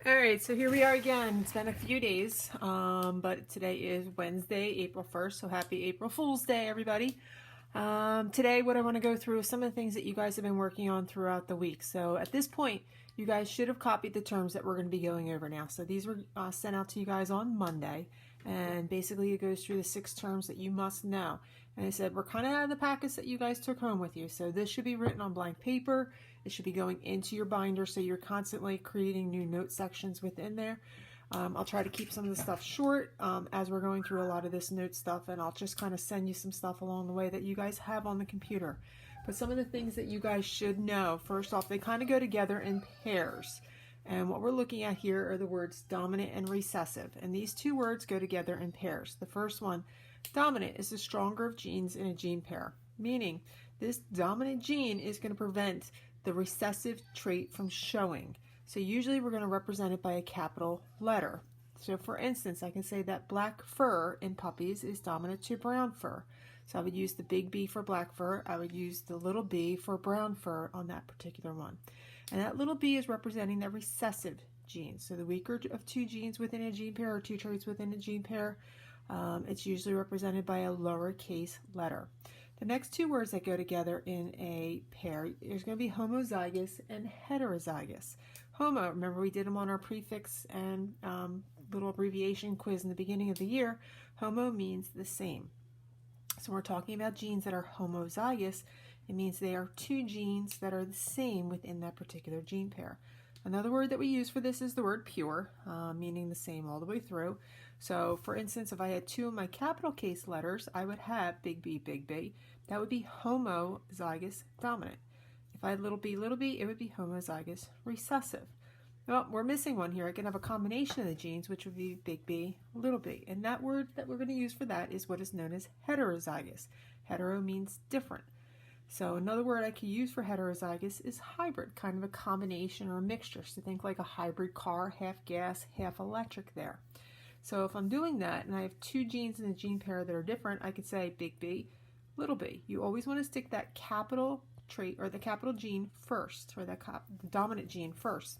All right, so here we are again. It's been a few days, but today is Wednesday, April 1st, so happy April Fool's Day, everybody. Today, what I want to go through is some of the things that you guys have been working on throughout the week. So at this point, you guys should have copied the terms that we're going to be going over now. So these were sent out to you guys on Monday, and basically it goes through the 6 terms that you must know. And I said we're kind of out of the packets that you guys took home with you. So this should be written on blank paper. It should be going into your binder, so you're constantly creating new note sections within there. I'll try to keep some of the stuff short as we're going through a lot of this note stuff, and I'll just kind of send you some stuff along the way that you guys have on the computer. But some of the things that you guys should know, first off, they kind of go together in pairs. And what we're looking at here are the words dominant and recessive. And these two words go together in pairs. The first one, dominant, is the stronger of genes in a gene pair, meaning this dominant gene is going to prevent the recessive trait from showing. So usually we're going to represent it by a capital letter. So for instance, I can say that black fur in puppies is dominant to brown fur. So I would use the big B for black fur. I would use the little b for brown fur on that particular one. And that little b is representing the recessive gene. So the weaker of two genes within a gene pair or two traits within a gene pair, it's usually represented by a lowercase letter. The next two words that go together in a pair, there's going to be homozygous and heterozygous. Homo, remember we did them on our prefix and little abbreviation quiz in the beginning of the year. Homo means the same. So we're talking about genes that are homozygous. It means they are two genes that are the same within that particular gene pair. Another word that we use for this is the word pure, meaning the same all the way through. So for instance, if I had two of my capital case letters, I would have big B, big B. That would be homozygous dominant. If I had little b, it would be homozygous recessive. Well, we're missing one here. I can have a combination of the genes, which would be big B, little b. And that word that we're going to use for that is what is known as heterozygous. Hetero means different. So another word I could use for heterozygous is hybrid, kind of a combination or a mixture. So think like a hybrid car, half gas, half electric there. So if I'm doing that and I have two genes in a gene pair that are different, I could say big B, little b. You always want to stick that capital trait or the capital gene first, or the dominant gene first.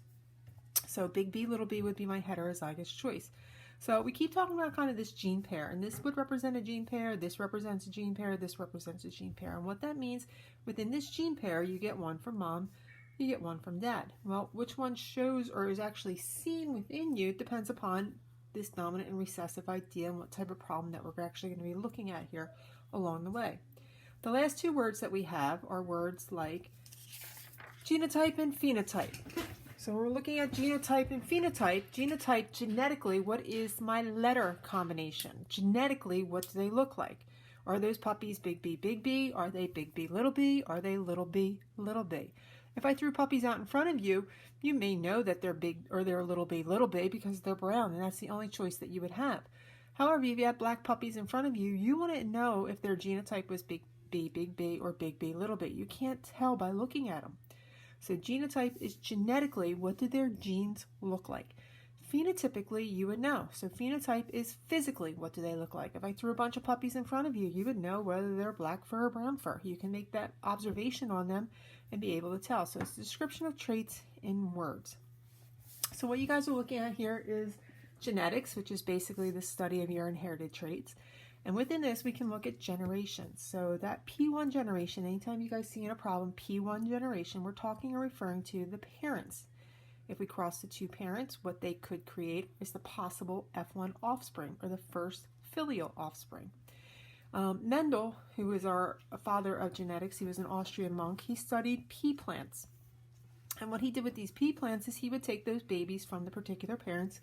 So big B, little b would be my heterozygous choice. So we keep talking about kind of this gene pair, and this would represent a gene pair, this represents a gene pair, this represents a gene pair. And what that means, within this gene pair, you get one from mom, you get one from dad. Well, which one shows or is actually seen within you depends upon this dominant and recessive idea and what type of problem that we're actually going to be looking at here along the way. The last two words that we have are words like genotype and phenotype. So we're looking at genotype and phenotype. Genotype, genetically, what is my letter combination? Genetically, what do they look like? Are those puppies big B, big B? Are they big B, little b? Are they little b, little b? If I threw puppies out in front of you, you may know that they're big or they're little b because they're brown, and that's the only choice that you would have. However, if you have black puppies in front of you, you want to know if their genotype was big B, or big B, little b. You can't tell by looking at them. So genotype is genetically, what do their genes look like? Phenotypically, you would know. So phenotype is physically, what do they look like? If I threw a bunch of puppies in front of you, you would know whether they're black fur or brown fur. You can make that observation on them and be able to tell. So it's a description of traits in words. So what you guys are looking at here is genetics, which is basically the study of your inherited traits. And within this, we can look at generations. So that P1 generation, anytime you guys see in a problem, P1 generation, we're talking or referring to the parents. If we cross the two parents, what they could create is the possible F1 offspring, or the first filial offspring. Mendel, who is our father of genetics, he was an Austrian monk, he studied pea plants. And what he did with these pea plants is he would take those babies from the particular parents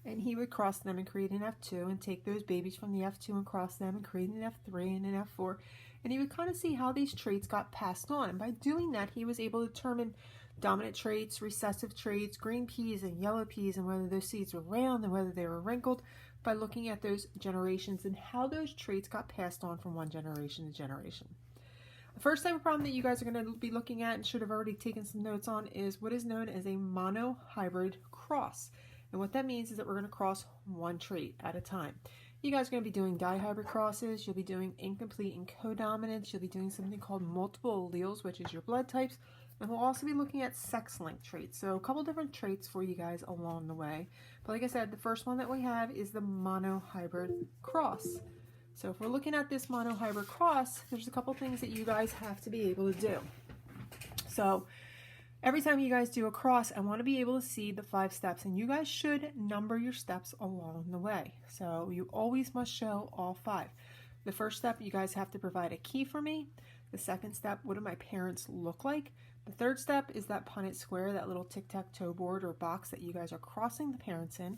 and he would cross them and create an F2 and take those babies from the F2 and cross them and create an F3 and an F4. And he would kind of see how these traits got passed on. And by doing that, he was able to determine dominant traits, recessive traits, green peas and yellow peas, and whether those seeds were round and whether they were wrinkled by looking at those generations and how those traits got passed on from one generation to generation. The first type of problem that you guys are going to be looking at and should have already taken some notes on is what is known as a monohybrid cross. And what that means is that we're going to cross one trait at a time. You guys are going to be doing dihybrid crosses. You'll be doing incomplete and codominance. You'll be doing something called multiple alleles, which is your blood types. And we'll also be looking at sex-linked traits. So a couple different traits for you guys along the way. But like I said, the first one that we have is the monohybrid cross. So if we're looking at this monohybrid cross, there's a couple things that you guys have to be able to do. So every time you guys do a cross, I want to be able to see the 5 steps, and you guys should number your steps along the way. So you always must show all 5. The first step, you guys have to provide a key for me. The second step, what do my parents look like? The third step is that Punnett square, that little tic-tac-toe board or box that you guys are crossing the parents in.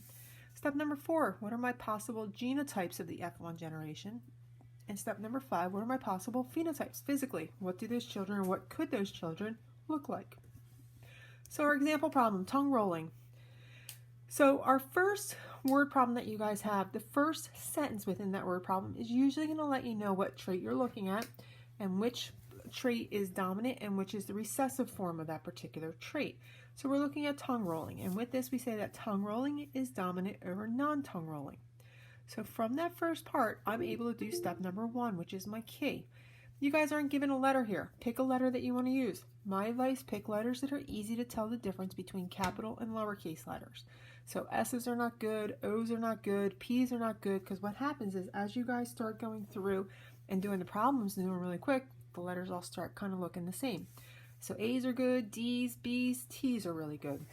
Step number 4, what are my possible genotypes of the F1 generation? And step number 5, what are my possible phenotypes physically? What do those children, or what could those children look like? So our example problem, tongue rolling. So our first word problem that you guys have, the first sentence within that word problem is usually going to let you know what trait you're looking at and which trait is dominant and which is the recessive form of that particular trait. So we're looking at tongue rolling, and with this we say that tongue rolling is dominant over non-tongue rolling. So from that first part, I'm able to do step number 1, which is my key. You guys aren't given a letter here. Pick a letter that you want to use. My advice, pick letters that are easy to tell the difference between capital and lowercase letters. So S's are not good, O's are not good, P's are not good, because what happens is as you guys start going through and doing the problems and doing really quick, the letters all start kind of looking the same. So A's are good, D's, B's, T's are really good.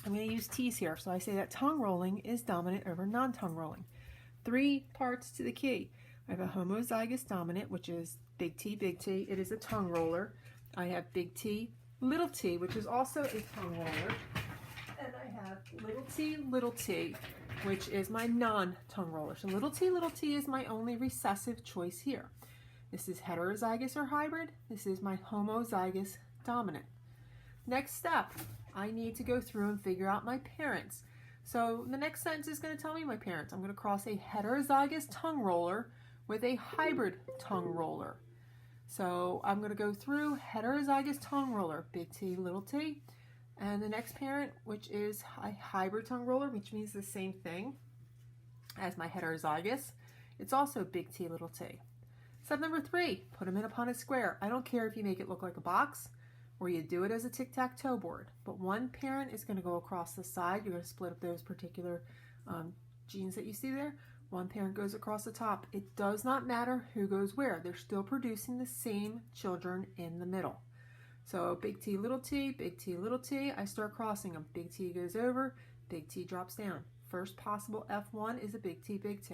I'm going to use T's here. So I say that tongue rolling is dominant over non-tongue rolling. 3 parts to the key. I have a homozygous dominant, which is big T, big T. It is a tongue roller. I have big T, which is also a tongue roller. And I have little t, which is my non-tongue roller. So little t is my only recessive choice here. This is heterozygous or hybrid. This is my homozygous dominant. Next step, I need to go through and figure out my parents. So the next sentence is going to tell me my parents. I'm going to cross a heterozygous tongue roller with a hybrid tongue roller. So I'm going to go through heterozygous tongue roller, big T, little t, and the next parent, which is a hybrid tongue roller, which means the same thing as my heterozygous. It's also big T, little t. Step number 3, put them in a Punnett square. I don't care if you make it look like a box or you do it as a tic-tac-toe board, but one parent is going to go across the side. You're going to split up those particular genes that you see there. One parent goes across the top. It does not matter who goes where. They're still producing the same children in the middle. So big T, little t, big T, little t. I start crossing them. Big T goes over, big T drops down. First possible F1 is a big T, big T.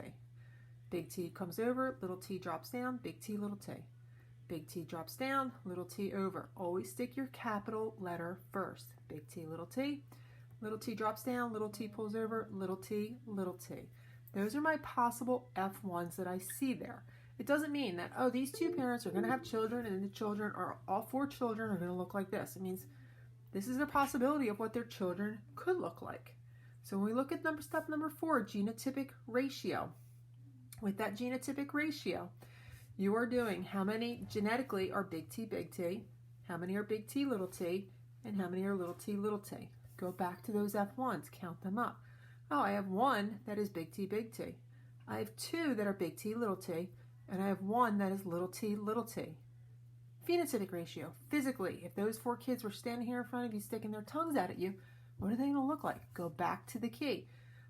Big T comes over, little t drops down, big T, little t. Big T drops down, little t over. Always stick your capital letter first. Big T, little t drops down, little t pulls over, little t, little t. Those are my possible F1s that I see there. It doesn't mean that, oh, these 2 parents are going to have children and the children are, all 4 children are going to look like this. It means this is a possibility of what their children could look like. So when we look at step number 4, genotypic ratio. With that genotypic ratio, you are doing how many genetically are big T, how many are big T, little t, and how many are little t, little t. Go back to those F1s, count them up. Oh, I have 1 that is big T, big T. I have 2 that are big T, little t, and I have 1 that is little t, little t. Phenotypic ratio, physically, if those 4 kids were standing here in front of you sticking their tongues out at you, what are they going to look like? Go back to the key.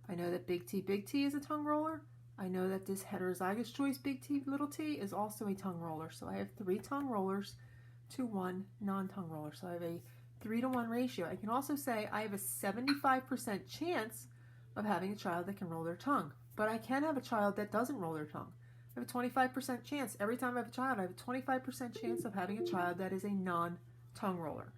I know that big T is a tongue roller. I know that this heterozygous choice, big T, little t, is also a tongue roller. So I have 3 tongue rollers to 1 non-tongue roller. So I have a 3-to-1 ratio. I can also say I have a 75% chance of having a child that can roll their tongue. But I can have a child that doesn't roll their tongue. I have a 25% chance. Every time I have a child, I have a 25% chance of having a child that is a non-tongue roller.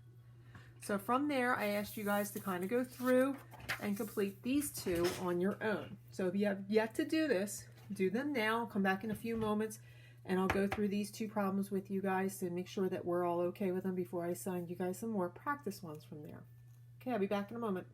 So from there, I asked you guys to kind of go through and complete these 2 on your own. So if you have yet to do this, do them now. Come back in a few moments and I'll go through these 2 problems with you guys to make sure that we're all okay with them before I assign you guys some more practice ones from there. Okay, I'll be back in a moment.